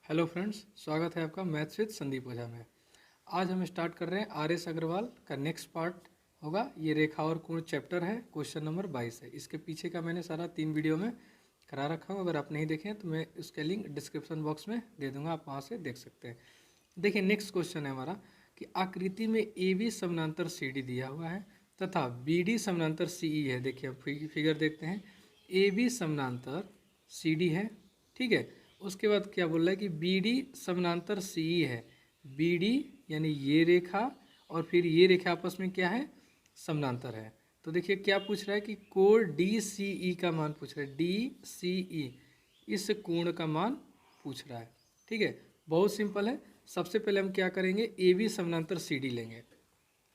Hello friends, स्वागत है आपका मैथ्स विद संदीप ओझा में। आज हम स्टार्ट कर रहे हैं आर.एस. अग्रवाल का नेक्स्ट पार्ट होगा। ये रेखा और कोण चैप्टर है, क्वेश्चन नंबर 22 है। इसके पीछे का मैंने सारा 3 वीडियो में करा रखा हूँ। अगर आप नहीं देखें तो मैं उसके लिंक डिस्क्रिप्शन बॉक्स में दे दूँगा, आप वहाँ से देख सकते हैं। देखिए, नेक्स्ट क्वेश्चन है हमारा कि आकृति में ए बी समानांतर सी डी दिया हुआ है तथा बी डी समानांतर सी ई है। देखिए, हम फिगर देखते हैं। ए बी समानांतर सी डी है, ठीक है। उसके बाद क्या बोल रहा है कि बी डी समानांतर सी ई है। बी डी यानी ये रेखा और फिर ये रेखा आपस में क्या है, समानांतर है। तो देखिए क्या पूछ रहा है कि कोण डी सी ई का मान पूछ रहा है। डी सी ई, इस कोण का मान पूछ रहा है, ठीक है। बहुत सिंपल है। सबसे पहले हम क्या करेंगे, ए बी समानांतर सी डी लेंगे।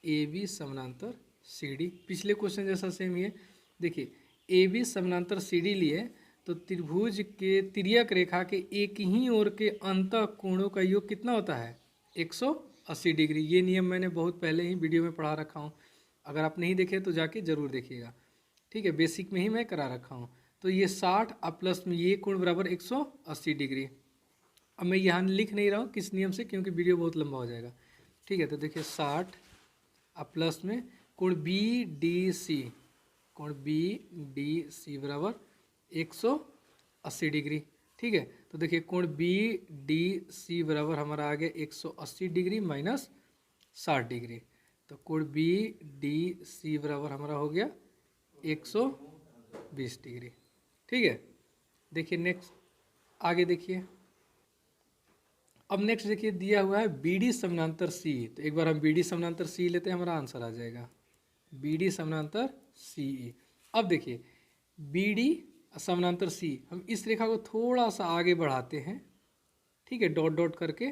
ए बी समानांतर सी डी, पिछले क्वेश्चन जैसा सेम ही है। देखिए, ए बी समानांतर सी डी लिए तो त्रिभुज के तिर्यक रेखा के एक ही ओर के अंतः कोणों का योग कितना होता है, 180 डिग्री। ये नियम मैंने बहुत पहले ही वीडियो में पढ़ा रखा हूँ। अगर आप नहीं देखे तो जाके जरूर देखिएगा, ठीक है। बेसिक में ही मैं करा रखा हूँ। तो ये 60 और प्लस में ये कोण बराबर 180 डिग्री। अब मैं यहाँ लिख नहीं रहा हूँ किस नियम से, क्योंकि वीडियो बहुत लंबा हो जाएगा, ठीक है। तो देखिए 60 और प्लस में कोण बी डी सी, कोण बी डी सी बराबर 180 डिग्री, ठीक है। तो देखिए कोण बी डी सी बराबर हमारा आ गया 180 डिग्री माइनस 60 डिग्री। तो कोण बी डी सी बराबर हमारा हो गया 120 डिग्री, ठीक है। देखिए नेक्स्ट, आगे देखिए। अब नेक्स्ट देखिए दिया हुआ है बी डी समानांतर सी। तो एक बार हम बी डी समानांतर सी लेते हैं, हमारा आंसर आ जाएगा बी डी समानांतर सी ई। अब देखिए बी डी समानांतर सी, हम इस रेखा को थोड़ा सा आगे बढ़ाते हैं, ठीक है, डॉट डॉट करके।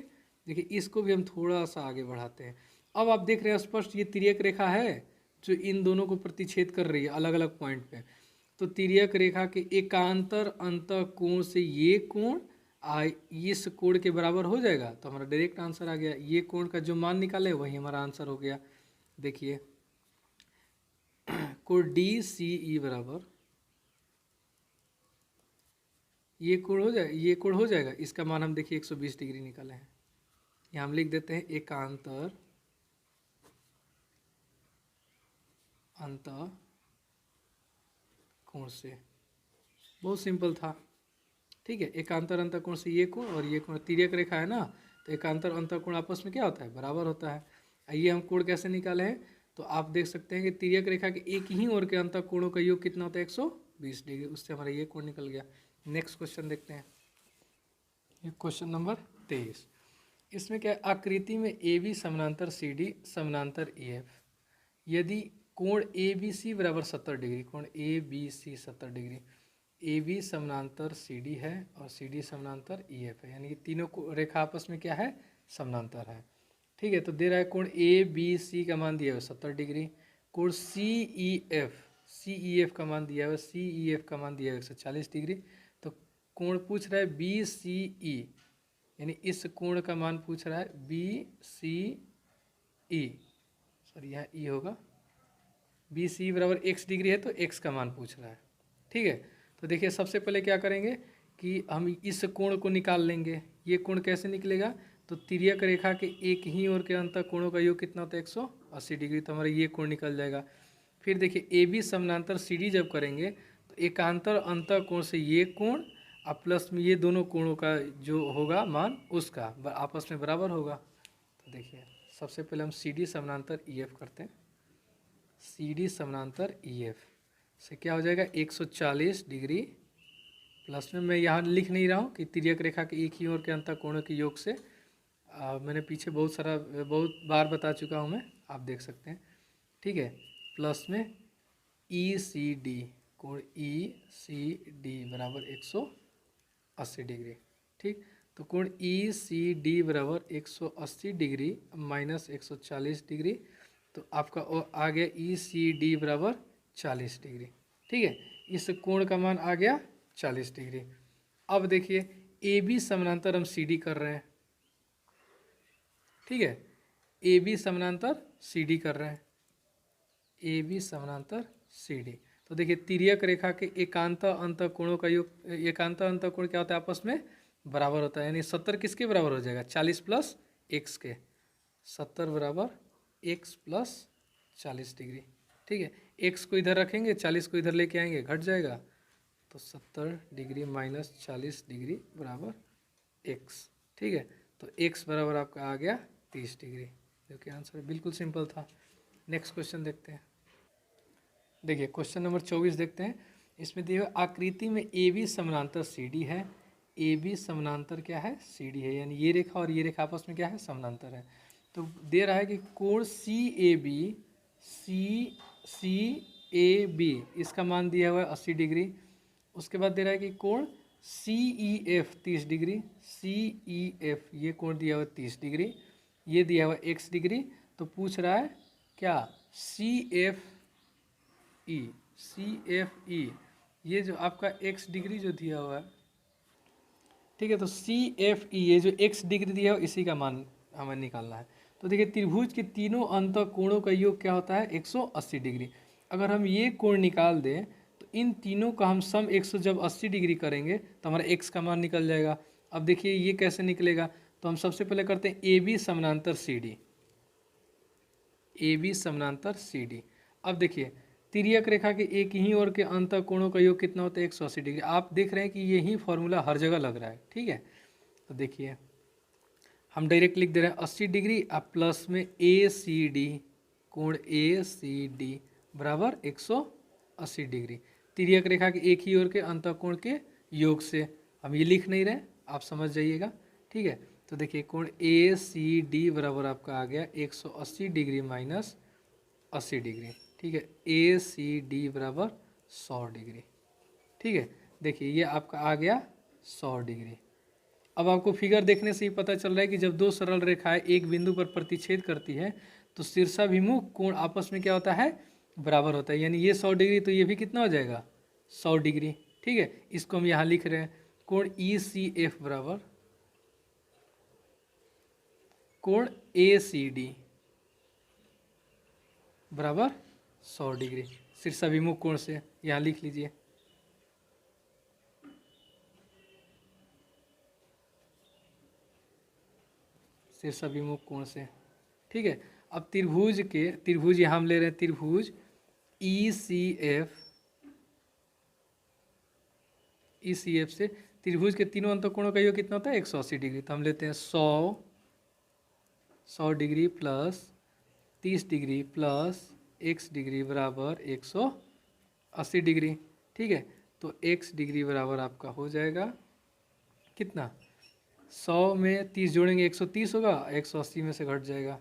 देखिए इसको भी हम थोड़ा सा आगे बढ़ाते हैं। अब आप देख रहे हैं स्पष्ट, ये तिर्यक रेखा है जो इन दोनों को प्रतिच्छेद कर रही है अलग अलग पॉइंट पे। तो तिर्यक रेखा के एकांतर अंतः कोण से ये कोण इस कोण के बराबर हो जाएगा। तो हमारा डायरेक्ट आंसर आ गया। ये कोण का जो मान निकाले वही हमारा आंसर हो गया। देखिए कोण डी सी ई बराबर ये कोण हो जाए, ये कोण हो जाएगा। इसका मान हम देखिए 120 डिग्री निकाले हैं। यहाँ हम लिख देते हैं एकांतर अंतः कोण से। बहुत सिंपल था, ठीक है। एकांतर अंतः कोण से ये कोण और ये कोण, तिर्यक रेखा है ना, तो एकांतर अंतः कोण आपस में क्या होता है, बराबर होता है। आइए हम कोण कैसे निकाले हैं, तो आप देख सकते हैं कि तिर्यक रेखा के एक ही ओर के अंतः कोणों का योग कितना होता है, 120 डिग्री। उससे हमारा ये कोण निकल गया। नेक्स्ट क्वेश्चन देखते हैं, ये क्वेश्चन नंबर 23। इसमें क्या है, आकृति में ए बी समानांतर सी डी समानांतर ई एफ। यदि कोण ए बी सी बराबर 70 डिग्री, कोण A B C 70 degree, A B समानांतर सी डी है और सी डी समानांतर ई एफ है, यानी कि तीनों को रेखा आपस में क्या है, समानांतर है, ठीक है। तो दे रहा है कोण ए बी सी का मान दिया हुआ 70 डिग्री। कोण सी ई एफ का मान दिया हुआ, सी ई एफ का मान दिया हुआ 140 डिग्री। तो कोण पूछ रहा है बी सी ई, यानी इस कोण का मान पूछ रहा है बी सी ई, सॉरी यहाँ ई होगा, बी सी बराबर एक्स डिग्री है तो एक्स का मान पूछ रहा है, ठीक है। तो देखिए सबसे पहले क्या करेंगे कि हम इस कोण को निकाल लेंगे। ये कोण कैसे निकलेगा, तो तिर्यक रेखा के एक ही ओर के अंतः कोणों का योग कितना होता है, 180 डिग्री। तो हमारा ये कोण निकल जाएगा। फिर देखिए ए बी समानांतर सी डी जब करेंगे तो एकांतर अंतः कोण से ये कोण और प्लस में ये दोनों कोणों का जो होगा मान उसका आपस में बराबर होगा। तो देखिए सबसे पहले हम सी डी समानांतर ई एफ करते हैं। सी डी समानांतर ई एफ से क्या हो जाएगा, 140 डिग्री प्लस में, मैं यहाँ लिख नहीं रहा हूँ कि तिर्यक रेखा के एक ही ओर के अंतः कोणों के योग से। मैंने पीछे बहुत बार बता चुका हूँ मैं, आप देख सकते हैं, ठीक है। प्लस में ई सी डी, कोण ई सी डी बराबर 180 डिग्री, ठीक। तो कोण ई सी डी बराबर 180 डिग्री माइनस 140 डिग्री। तो आपका आ गया ई सी डी बराबर 40 डिग्री, ठीक है। इस कोण का मान आ गया 40 डिग्री। अब देखिए ए बी समानांतर हम सी डी कर रहे हैं, ठीक है। ए बी समानांतर सी डी कर रहे हैं, ए बी समानांतर सी डी। तो देखिए तिर्यक रेखा के एकांत अंतःकोणों का योग, एकांत अंतःकोण क्या होता है आपस में बराबर होता है, यानी 70 किसके बराबर हो जाएगा 40 प्लस एक्स के, 70 बराबर एक्स प्लस 40 डिग्री। ठीक है, एक्स को इधर रखेंगे 40 को इधर लेके आएंगे घट जाएगा, तो 70 डिग्री माइनस 40 डिग्री बराबर एक्स। ठीक है, तो एक्स बराबर आपका आ गया 30 डिग्री, जो कि आंसर बिल्कुल सिंपल था। नेक्स्ट क्वेश्चन देखते हैं। देखिए क्वेश्चन नंबर 24 देखते हैं। इसमें दिया हुआ आकृति में ए बी समानांतर सी डी है, ए बी समानांतर क्या है सी डी है, यानी ये रेखा और ये रेखा आपस में क्या है समानांतर है। तो दे रहा है कि कोण सी ए बी इसका मान दिया हुआ है 80 डिग्री। उसके बाद दे रहा है कि कोण सी ई एफ 30 डिग्री, सी ई एफ ये कोण दिया हुआ है 30 डिग्री, ये दिया हुआ है एक्स डिग्री। तो पूछ रहा है क्या सी एफ ई ये जो आपका एक्स डिग्री जो दिया हुआ है, ठीक है, तो सी एफ ई ये जो एक्स डिग्री दिया है इसी का मान हमें निकालना है। तो देखिए त्रिभुज के तीनों अंत कोणों का योग क्या होता है 180 डिग्री। अगर हम ये कोण निकाल दें तो इन तीनों का हम सम 100 जब 80 डिग्री करेंगे तो हमारा एक्स का मान निकल जाएगा। अब देखिए ये कैसे निकलेगा, तो हम सबसे पहले करते हैं ए बी समानांतर सी डी, ए बी समानांतर सी डी। अब देखिए तिर्यक रेखा के एक ही ओर के अंत कोणों का योग कितना होता है 180 डिग्री। आप देख रहे हैं कि यही फॉर्मूला हर जगह लग रहा है। ठीक है, तो देखिए हम डायरेक्ट लिख दे रहे हैं 80 डिग्री अब प्लस में ए सी डी, कोण ए सी डी बराबर 180 डिग्री। तिर्यक रेखा के एक ही ओर के अंत कोण के योग से, हम ये लिख नहीं रहे, आप समझ जाइएगा। ठीक है, तो देखिए कोण ए सी डी बराबर आपका आ गया 180 डिग्री माइनस 80 डिग्री। ठीक है, ए सी डी बराबर 100 डिग्री। ठीक है, देखिए ये आपका आ गया 100 डिग्री। अब आपको फिगर देखने से ही पता चल रहा है कि जब दो सरल रेखाएं एक बिंदु पर प्रतिच्छेद करती है तो शीर्षाभिमुख कोण आपस में क्या होता है बराबर होता है, यानी ये 100 डिग्री तो ये भी कितना हो जाएगा 100 डिग्री। ठीक है, इसको हम यहाँ लिख रहे हैं कोण ई सी एफ बराबर कोण ए सी डी बराबर 100 डिग्री शीर्षाभिमुख कोण से, यहाँ लिख लीजिए। शीर्षाभिमुख कोण से। ठीक है, अब त्रिभुज यहाँ हम ले रहे हैं त्रिभुज ई सी एफ से त्रिभुज के तीनों अंत कोणों का योग कितना होता है 180 डिग्री। तो हम लेते हैं 100 degree plus 30 degree plus x degree बराबर 180 डिग्री। ठीक है, तो x डिग्री बराबर आपका हो जाएगा कितना, 100 में 30 जोड़ेंगे 130 होगा, 180 में से घट जाएगा,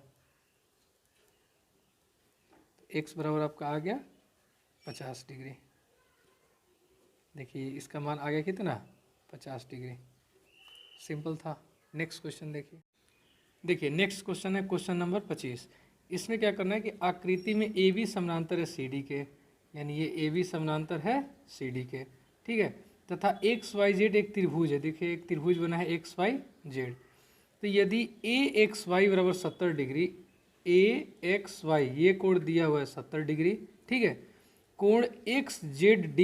तो x बराबर आपका आ गया 50 डिग्री। देखिए इसका मान आ गया कितना 50 डिग्री, सिंपल था। नेक्स्ट क्वेश्चन देखिए नेक्स्ट क्वेश्चन है क्वेश्चन नंबर 25। इसमें क्या करना है कि आकृति में ए बी समानांतर है सी डी के, यानी ये ए बी समानांतर है सी डी के। ठीक है, तथा एक्स वाई जेड एक त्रिभुज है। देखिए एक त्रिभुज बना है एक्स वाई जेड, तो यदि ए एक्स वाई बराबर 70 डिग्री, ए एक्स वाई ये कोण दिया हुआ है 70 डिग्री। ठीक है, कोण एक्स जेड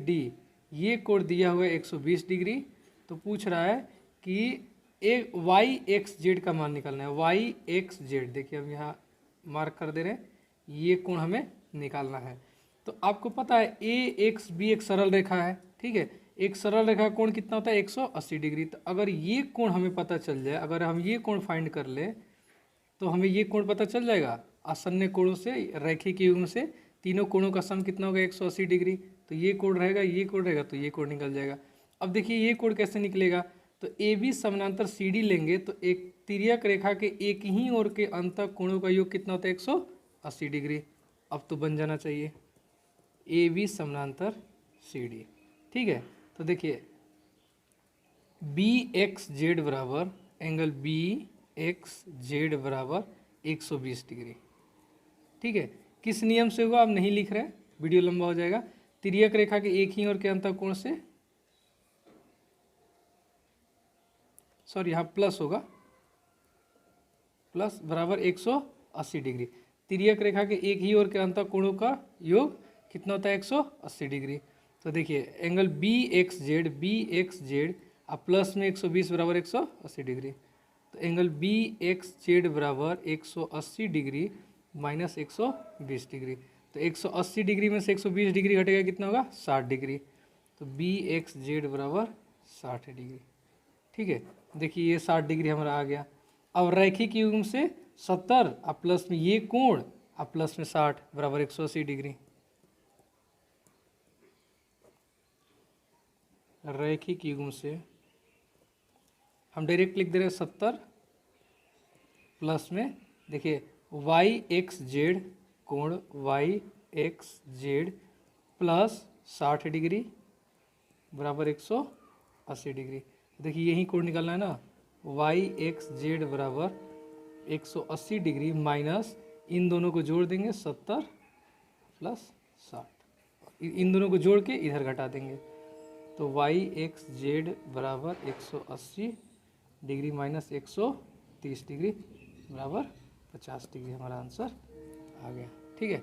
डी ये कोण दिया हुआ है 120 डिग्री। तो पूछ रहा है कि ए वाई एक्स जेड का मान निकालना है, वाई एक्स जेड। देखिए हम यहाँ मार्क कर दे रहे हैं, ये कोण हमें निकालना है। तो आपको पता है ए एक्स बी एक सरल रेखा है। ठीक है, एक सरल रेखा कोण कितना होता है 180 डिग्री। तो अगर ये कोण हमें पता चल जाए, अगर हम ये कोण फाइंड कर ले तो हमें ये कोण पता चल जाएगा। आसन्न कोणों से रैखिक युग्म से तीनों कोणों का सम कितना होगा 180 डिग्री। तो ये कोण रहेगा, ये कोण रहेगा, तो ये कोण निकल जाएगा। अब देखिए ये कोण कैसे निकलेगा, तो ए बी समानांतर सी डी लेंगे तो एक तिर्यक रेखा के एक ही ओर के अंत कोणों का योग कितना होता है 180 डिग्री। अब तो बन जाना चाहिए ए बी समानांतर सी डी। ठीक है, तो देखिए बी एक्स जेड बराबर एंगल बी एक्स जेड बराबर 120 डिग्री। ठीक है, किस नियम से होगा आप नहीं लिख रहे, वीडियो लंबा हो जाएगा। तिर्यक रेखा के एक ही ओर के अंत कोण से, सॉरी यहाँ प्लस होगा, प्लस बराबर 180 डिग्री। तिर्यक रेखा के एक ही ओर के अंत कोणों का योग कितना होता है 180 डिग्री। तो देखिए एंगल बी एक्स जेड और प्लस में 120 बराबर 180 डिग्री। तो एंगल बी एक्स जेड बराबर 180 डिग्री माइनस 120 डिग्री। तो 180 डिग्री में से 120 डिग्री घटेगा कितना होगा 60 डिग्री। तो बी एक्स जेड बराबर 60 डिग्री। ठीक है, देखिए ये 60 डिग्री हमारा आ गया। अब रैखिक युग्म से 70 और प्लस में ये कोण और प्लस में 60 बराबर 180 डिग्री। रैखिक युग्म से हम डायरेक्ट लिख दे रहे हैं 70 प्लस में देखिए वाई एक्स जेड कोण Y X Z plus 60 degree बराबर 180 डिग्री। देखिए यही कोण निकालना है ना, वाई एक्स जेड बराबर 180 डिग्री माइनस इन दोनों को जोड़ देंगे 70 प्लस 60, इन दोनों को जोड़ के इधर घटा देंगे। तो वाई एक्स जेड बराबर 180 डिग्री माइनस 130 डिग्री बराबर 50 डिग्री हमारा आंसर आ गया। ठीक है।